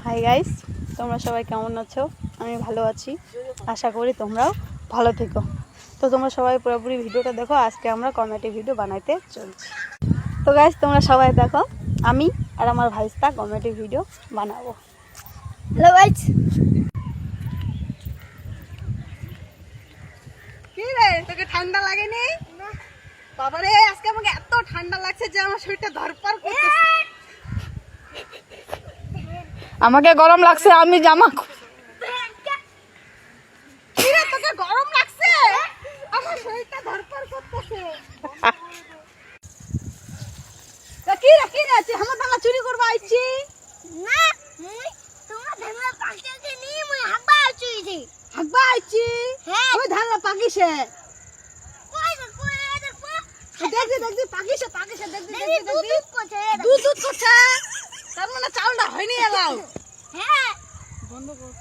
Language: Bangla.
হাই গাইস, তোমরা সবাই কেমন আছো? আমি ভালো আছি, আশা করি তোমরাও ভালো থেকো। তো তোমরা সবাই পুরোপুরি ভিডিওটা দেখো। আজকে আমরা কমেডি ভিডিও বানাইতে চলছি। তো গাইস তোমরা সবাই দেখো, আমি আর আমার ভাইস্তা কমেডি ভিডিও বানাবো। Hello guys. কি রে, তোকে ঠান্ডা লাগেনি? বাবা রে, আজকে আমাকে এত ঠান্ডা লাগছে যে আমার শরীরটা ধরপড় করতেছে। আমাকে গরম লাগছে, আমি জামা কিরে, তোকে গরম লাগছে? আমার শরীরটা ধরপড় করতেছে। তা কি রে তুই আমার দানা চুরি করবা আইছি? না মুই তোমরা ধানলা পাকিছে নি মুই হাবা চুইছি হাগবা আইছি? হ্যাঁ। ওই ধানলা পাকিছে। কই দেখো দেখি পাকিছে দেখি দুধ করছে দুধ করছে। তার মানে চাউলটা হয়নি এলাও। হ্যাঁ বন্ধ কর।